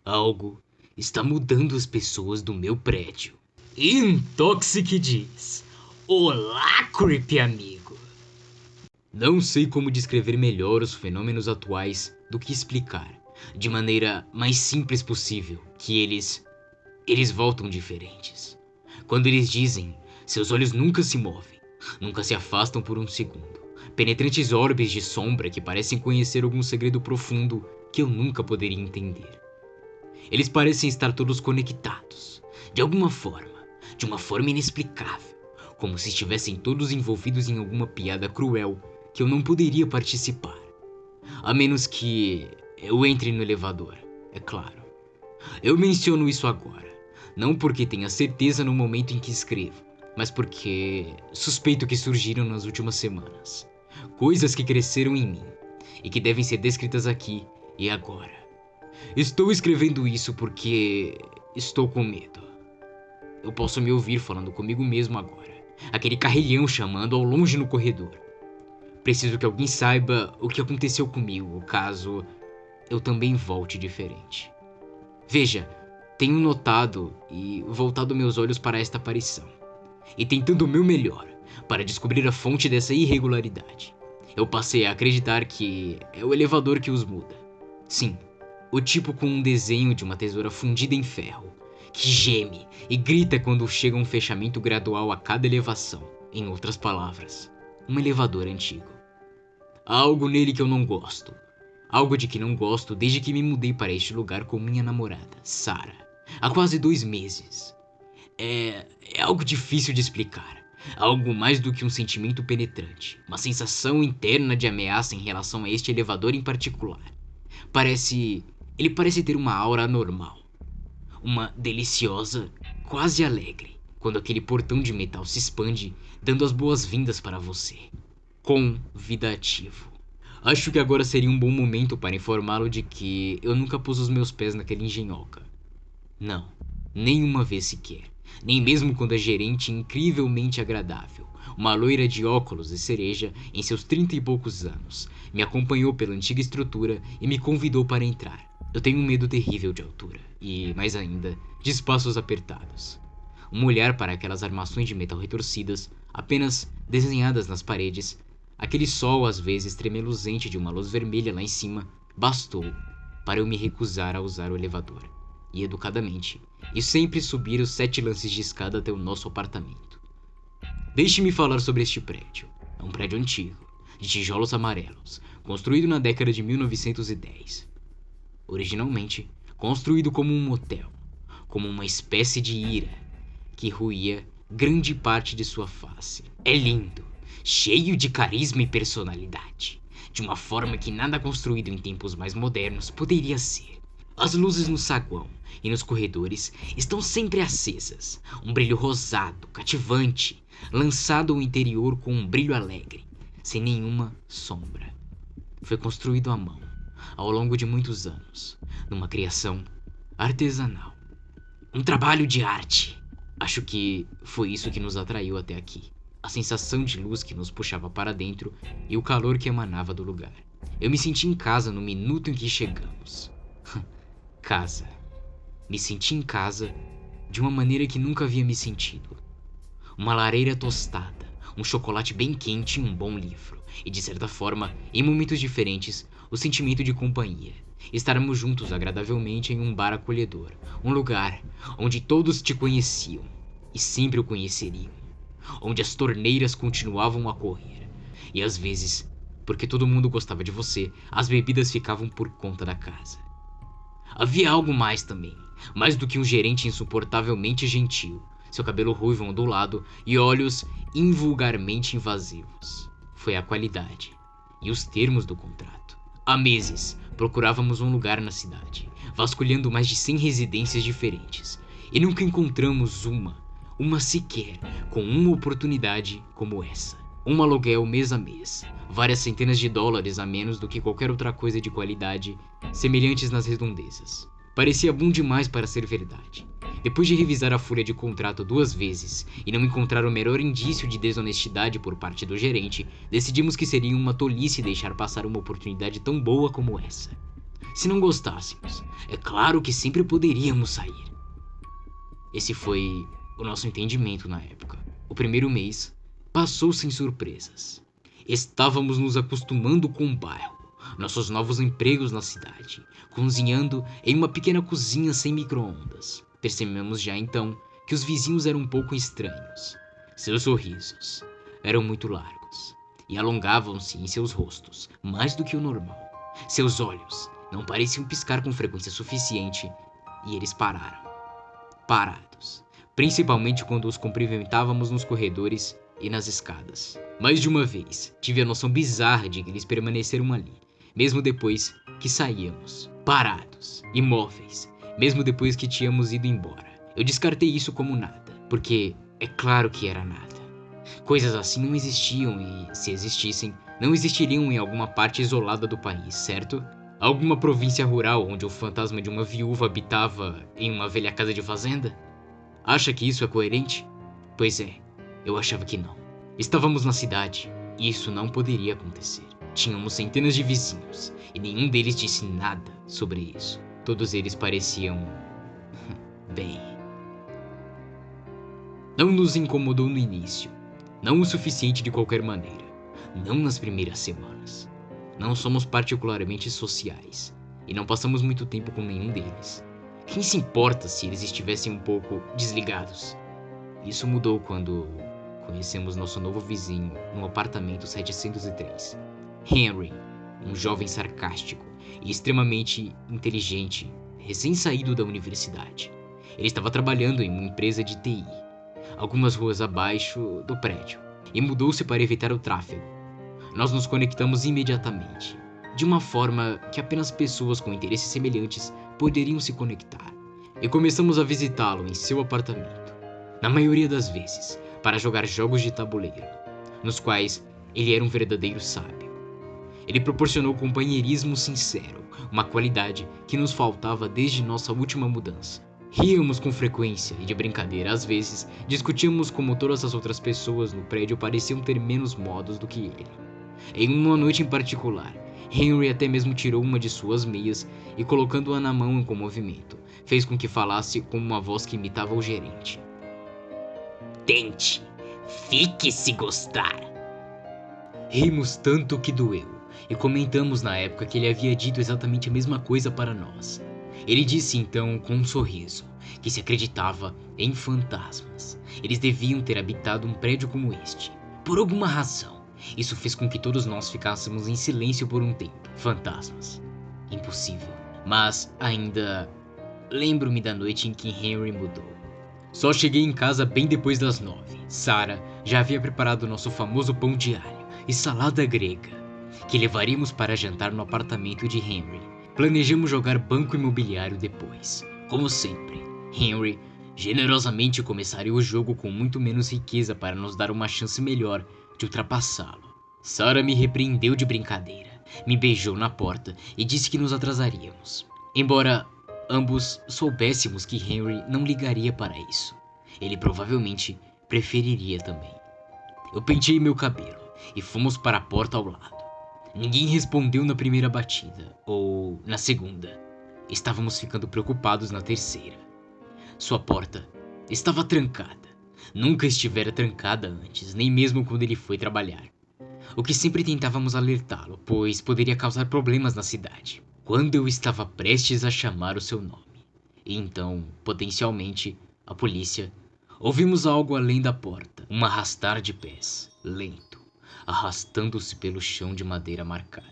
Algo está mudando as pessoas do meu prédio. Intoxic diz: Olá, creepy amigo. Não sei como descrever melhor os fenômenos atuais do que explicar, de maneira mais simples possível, que eles voltam diferentes. Quando eles dizem, seus olhos nunca se movem, nunca se afastam por um segundo. Penetrantes orbes de sombra que parecem conhecer algum segredo profundo que eu nunca poderia entender. Eles parecem estar todos conectados, de alguma forma, de uma forma inexplicável, como se estivessem todos envolvidos em alguma piada cruel que eu não poderia participar. A menos que eu entre no elevador, é claro. Eu menciono isso agora, não porque tenha certeza no momento em que escrevo, mas porque suspeito que surgiram nas últimas semanas. Coisas que cresceram em mim e que devem ser descritas aqui e agora. Estou escrevendo isso porque estou com medo. Eu posso me ouvir falando comigo mesmo agora. Aquele carrilhão chamando ao longe no corredor. Preciso que alguém saiba o que aconteceu comigo, caso eu também volte diferente. Veja, tenho notado e voltado meus olhos para esta aparição, e tentando o meu melhor para descobrir a fonte dessa irregularidade. Eu passei a acreditar que é o elevador que os muda. Sim, o tipo com um desenho de uma tesoura fundida em ferro, que geme e grita quando chega um fechamento gradual a cada elevação. Em outras palavras, um elevador antigo. Há algo nele que eu não gosto. Algo de que não gosto desde que me mudei para este lugar com minha namorada, Sarah, há quase 2 meses. É algo difícil de explicar. Algo mais do que um sentimento penetrante. Uma sensação interna de ameaça em relação a este elevador em particular. Ele parece ter uma aura anormal. Uma deliciosa, quase alegre, quando aquele portão de metal se expande, dando as boas-vindas para você. Convidativo. Acho que agora seria um bom momento para informá-lo de que eu nunca pus os meus pés naquela engenhoca. Não, nenhuma vez sequer. Nem mesmo quando a gerente incrivelmente agradável, uma loira de óculos e cereja em seus 30 e poucos anos, me acompanhou pela antiga estrutura e me convidou para entrar. Eu tenho um medo terrível de altura e, mais ainda, de espaços apertados. Um olhar para aquelas armações de metal retorcidas, apenas desenhadas nas paredes, aquele sol às vezes tremeluzente de uma luz vermelha lá em cima, bastou para eu me recusar a usar o elevador. E educadamente, e sempre subir os 7 lances de escada até o nosso apartamento. Deixe-me falar sobre este prédio. É um prédio antigo, de tijolos amarelos, construído na década de 1910. Originalmente, construído como um motel, como uma espécie de ira, que ruía grande parte de sua face. É lindo, cheio de carisma e personalidade, de uma forma que nada construído em tempos mais modernos poderia ser. As luzes no saguão e nos corredores estão sempre acesas, um brilho rosado, cativante, lançado ao interior com um brilho alegre, sem nenhuma sombra. Foi construído à mão, ao longo de muitos anos, numa criação artesanal. Um trabalho de arte. Acho que foi isso que nos atraiu até aqui. A sensação de luz que nos puxava para dentro e o calor que emanava do lugar. Eu me senti em casa no minuto em que chegamos. Casa. Me senti em casa de uma maneira que nunca havia me sentido. Uma lareira tostada, um chocolate bem quente e um bom livro. E de certa forma, em momentos diferentes, o sentimento de companhia. Estarmos juntos agradavelmente em um bar acolhedor. Um lugar onde todos te conheciam e sempre o conheceriam. Onde as torneiras continuavam a correr. E às vezes, porque todo mundo gostava de você, as bebidas ficavam por conta da casa. Havia algo mais também, mais do que um gerente insuportavelmente gentil, seu cabelo ruivo ondulado e olhos invulgarmente invasivos. Foi a qualidade e os termos do contrato. Há meses, procurávamos um lugar na cidade, vasculhando mais de 100 residências diferentes, e nunca encontramos uma sequer, com uma oportunidade como essa. Um aluguel mês a mês, várias centenas de dólares a menos do que qualquer outra coisa de qualidade, semelhantes nas redondezas. Parecia bom demais para ser verdade. Depois de revisar a folha de contrato 2 vezes e não encontrar o menor indício de desonestidade por parte do gerente, decidimos que seria uma tolice deixar passar uma oportunidade tão boa como essa. Se não gostássemos, é claro que sempre poderíamos sair. Esse foi o nosso entendimento na época. O primeiro mês passou sem surpresas. Estávamos nos acostumando com o bairro, nossos novos empregos na cidade, cozinhando em uma pequena cozinha sem micro-ondas. Percebemos já então que os vizinhos eram um pouco estranhos. Seus sorrisos eram muito largos e alongavam-se em seus rostos, mais do que o normal. Seus olhos não pareciam piscar com frequência suficiente e eles parados, principalmente quando os cumprimentávamos nos corredores e nas escadas. Mais de uma vez, tive a noção bizarra de que eles permaneceram ali, mesmo depois que saíamos, parados, imóveis, mesmo depois que tínhamos ido embora. Eu descartei isso como nada, porque é claro que era nada. Coisas assim não existiam e, se existissem, não existiriam em alguma parte isolada do país, certo? Alguma província rural onde o fantasma de uma viúva habitava em uma velha casa de fazenda? Acha que isso é coerente? Pois é, eu achava que não. Estávamos na cidade e isso não poderia acontecer. Tínhamos centenas de vizinhos e nenhum deles disse nada sobre isso. Todos eles pareciam... bem... Não nos incomodou no início. Não o suficiente de qualquer maneira. Não nas primeiras semanas. Não somos particularmente sociais e não passamos muito tempo com nenhum deles. Quem se importa se eles estivessem um pouco desligados? Isso mudou quando conhecemos nosso novo vizinho no apartamento 703. Henry, um jovem sarcástico e extremamente inteligente, recém-saído da universidade. Ele estava trabalhando em uma empresa de TI, algumas ruas abaixo do prédio, e mudou-se para evitar o tráfego. Nós nos conectamos imediatamente, de uma forma que apenas pessoas com interesses semelhantes poderiam se conectar, e começamos a visitá-lo em seu apartamento, na maioria das vezes, para jogar jogos de tabuleiro, nos quais ele era um verdadeiro sábio. Ele proporcionou companheirismo sincero, uma qualidade que nos faltava desde nossa última mudança. Ríamos com frequência e de brincadeira, às vezes, discutíamos como todas as outras pessoas no prédio pareciam ter menos modos do que ele. Em uma noite em particular, Henry até mesmo tirou uma de suas meias e, colocando-a na mão com movimento, fez com que falasse com uma voz que imitava o gerente. Tente, fique se gostar. Rimos tanto que doeu e comentamos na época que ele havia dito exatamente a mesma coisa para nós. Ele disse então com um sorriso que se acreditava em fantasmas. Eles deviam ter habitado um prédio como este, por alguma razão. Isso fez com que todos nós ficássemos em silêncio por um tempo. Fantasmas. Impossível. Mas ainda lembro-me da noite em que Henry mudou. Só cheguei em casa bem depois das 9. Sarah já havia preparado nosso famoso pão de alho e salada grega, que levaríamos para jantar no apartamento de Henry. Planejamos jogar banco imobiliário depois. Como sempre, Henry generosamente começaria o jogo com muito menos riqueza para nos dar uma chance melhor de ultrapassá-lo. Sarah me repreendeu de brincadeira, me beijou na porta e disse que nos atrasaríamos. Embora ambos soubéssemos que Henry não ligaria para isso, ele provavelmente preferiria também. Eu penteei meu cabelo e fomos para a porta ao lado. Ninguém respondeu na primeira batida, ou na segunda. Estávamos ficando preocupados na terceira. Sua porta estava trancada. Nunca estivera trancada antes, nem mesmo quando ele foi trabalhar. O que sempre tentávamos alertá-lo, pois poderia causar problemas na cidade. Quando eu estava prestes a chamar o seu nome, e então, potencialmente, a polícia, ouvimos algo além da porta, um arrastar de pés, lento, arrastando-se pelo chão de madeira marcado.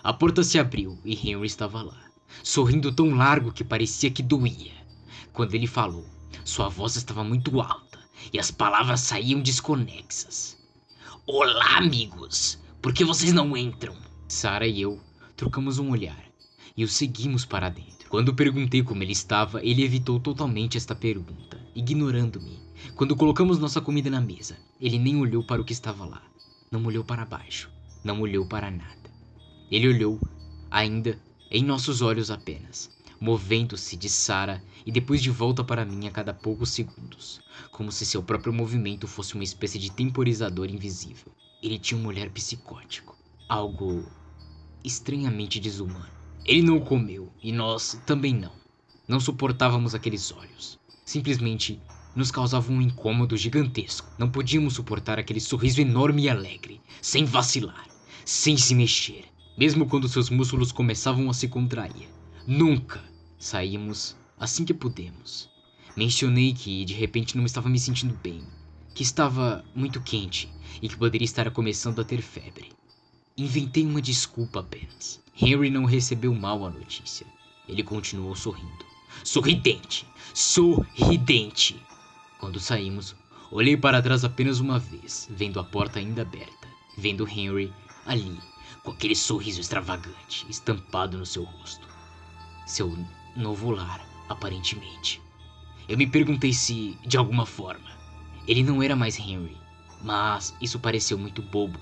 A porta se abriu e Henry estava lá, sorrindo tão largo que parecia que doía. Quando ele falou, sua voz estava muito alta e as palavras saíam desconexas. Olá, amigos! Por que vocês não entram? Sarah e eu trocamos um olhar e o seguimos para dentro. Quando perguntei como ele estava, ele evitou totalmente esta pergunta, ignorando-me. Quando colocamos nossa comida na mesa, ele nem olhou para o que estava lá. Não olhou para baixo, não olhou para nada. Ele olhou, ainda, em nossos olhos apenas, movendo-se de Sarah e depois de volta para mim a cada poucos segundos, como se seu próprio movimento fosse uma espécie de temporizador invisível. Ele tinha um olhar psicótico, algo estranhamente desumano. Ele não o comeu e nós também não. Não suportávamos aqueles olhos. Simplesmente nos causavam um incômodo gigantesco. Não podíamos suportar aquele sorriso enorme e alegre, sem vacilar, sem se mexer, mesmo quando seus músculos começavam a se contrair. Nunca saímos assim que pudemos. Mencionei que de repente não estava me sentindo bem, que estava muito quente e que poderia estar começando a ter febre. Inventei uma desculpa apenas. Henry não recebeu mal a notícia. Ele continuou sorrindo. Sorridente! Sorridente! Quando saímos, olhei para trás apenas uma vez, vendo a porta ainda aberta, vendo Henry ali, com aquele sorriso extravagante estampado no seu rosto. Seu novo lar, aparentemente. Eu me perguntei se, de alguma forma, ele não era mais Henry, mas isso pareceu muito bobo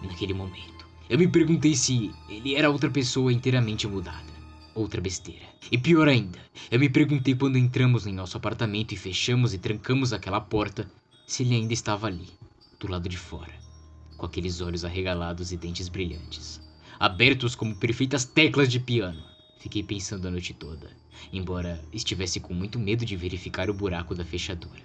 naquele momento. Eu me perguntei se ele era outra pessoa inteiramente mudada. Outra besteira. E pior ainda, eu me perguntei quando entramos em nosso apartamento e fechamos e trancamos aquela porta, se ele ainda estava ali, do lado de fora, com aqueles olhos arregalados e dentes brilhantes, abertos como perfeitas teclas de piano. Fiquei pensando a noite toda, embora estivesse com muito medo de verificar o buraco da fechadura.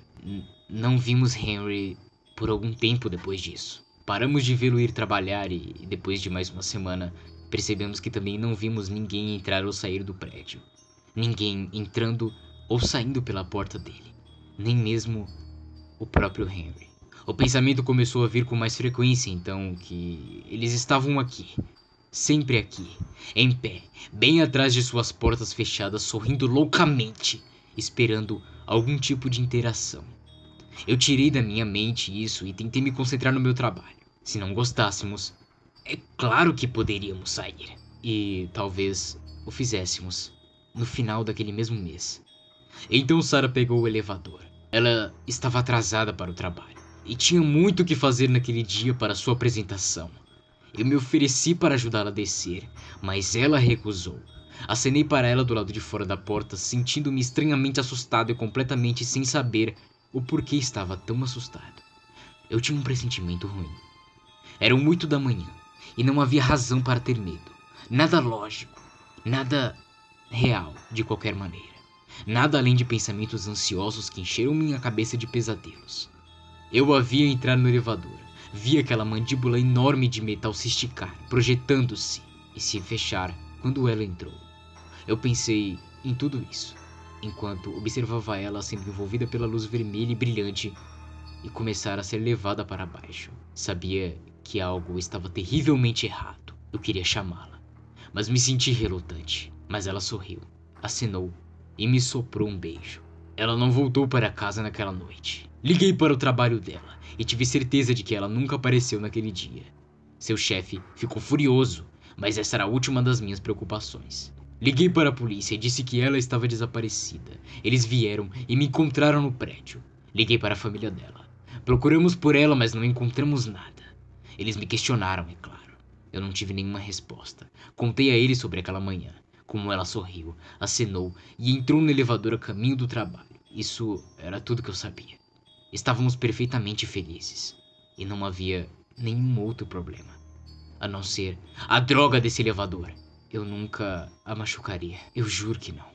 Não vimos Henry por algum tempo depois disso. Paramos de vê-lo ir trabalhar e, depois de mais uma semana, percebemos que também não vimos ninguém entrar ou sair do prédio. Ninguém entrando ou saindo pela porta dele. Nem mesmo o próprio Henry. O pensamento começou a vir com mais frequência então que eles estavam aqui. Sempre aqui. Em pé, bem atrás de suas portas fechadas, sorrindo loucamente, esperando algum tipo de interação. Eu tirei da minha mente isso e tentei me concentrar no meu trabalho. Se não gostássemos, é claro que poderíamos sair. E talvez o fizéssemos no final daquele mesmo mês. Então Sarah pegou o elevador. Ela estava atrasada para o trabalho e tinha muito o que fazer naquele dia para sua apresentação. Eu me ofereci para ajudá-la a descer, mas ela recusou. Acenei para ela do lado de fora da porta, sentindo-me estranhamente assustado e completamente sem saber o porquê estava tão assustado. Eu tinha um pressentimento ruim. Eram 8 da manhã e não havia razão para ter medo. Nada lógico, nada real de qualquer maneira. Nada além de pensamentos ansiosos que encheram minha cabeça de pesadelos. Eu a via entrar no elevador. Vi aquela mandíbula enorme de metal se esticar, projetando-se e se fechar quando ela entrou. Eu pensei em tudo isso, enquanto observava ela sendo envolvida pela luz vermelha e brilhante e começar a ser levada para baixo. Sabia que algo estava terrivelmente errado. Eu queria chamá-la, mas me senti relutante. Mas ela sorriu, acenou e me soprou um beijo. Ela não voltou para casa naquela noite. Liguei para o trabalho dela e tive certeza de que ela nunca apareceu naquele dia. Seu chefe ficou furioso, mas essa era a última das minhas preocupações. Liguei para a polícia e disse que ela estava desaparecida. Eles vieram e me encontraram no prédio. Liguei para a família dela. Procuramos por ela, mas não encontramos nada. Eles me questionaram, é claro. Eu não tive nenhuma resposta. Contei a eles sobre aquela manhã, como ela sorriu, acenou e entrou no elevador a caminho do trabalho. Isso era tudo que eu sabia. Estávamos perfeitamente felizes e não havia nenhum outro problema, a não ser a droga desse elevador. Eu nunca a machucaria, eu juro que não.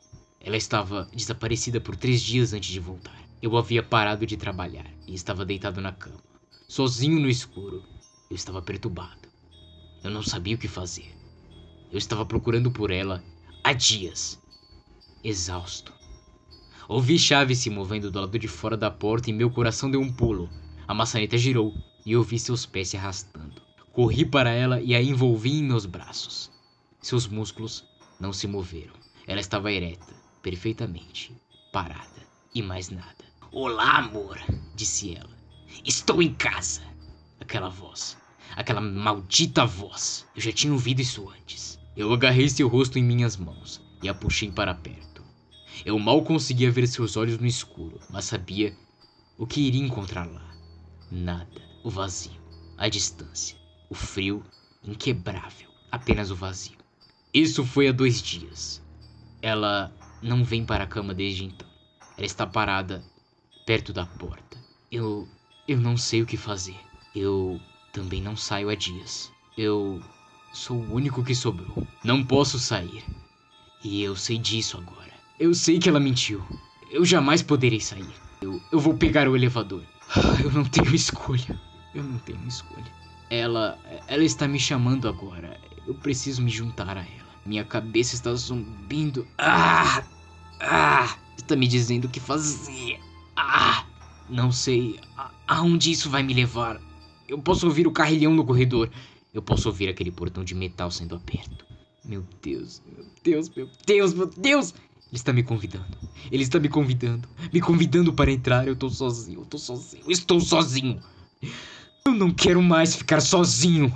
Ela estava desaparecida por 3 dias antes de voltar. Eu havia parado de trabalhar e estava deitado na cama, sozinho no escuro. Eu estava perturbado. Eu não sabia o que fazer. Eu estava procurando por ela há dias, exausto. Ouvi chaves se movendo do lado de fora da porta e meu coração deu um pulo. A maçaneta girou e ouvi seus pés se arrastando. Corri para ela e a envolvi em meus braços. Seus músculos não se moveram. Ela estava ereta, perfeitamente, parada e mais nada. "Olá, amor", disse ela. "Estou em casa." Aquela voz, aquela maldita voz. Eu já tinha ouvido isso antes. Eu agarrei seu rosto em minhas mãos e a puxei para perto. Eu mal conseguia ver seus olhos no escuro, mas sabia o que iria encontrar lá. Nada. O vazio. A distância. O frio inquebrável. Apenas o vazio. Isso foi há 2 dias. Ela não vem para a cama desde então. Ela está parada perto da porta. Eu não sei o que fazer. Eu também não saio há dias. Eu sou o único que sobrou. Não posso sair. E eu sei disso agora. Eu sei que ela mentiu. Eu jamais poderei sair. Eu vou pegar o elevador. Eu não tenho escolha. Eu não tenho escolha. Ela está me chamando agora. Eu preciso me juntar a ela. Minha cabeça está zumbindo. Está me dizendo o que fazer. Não sei aonde isso vai me levar. Eu posso ouvir o carrilhão no corredor. Eu posso ouvir aquele portão de metal sendo aberto. Meu Deus, meu Deus, meu Deus, meu Deus! Ele está me convidando. Ele está me convidando. Me convidando para entrar. Eu tô sozinho, eu tô sozinho. Estou sozinho. Eu não quero mais ficar sozinho.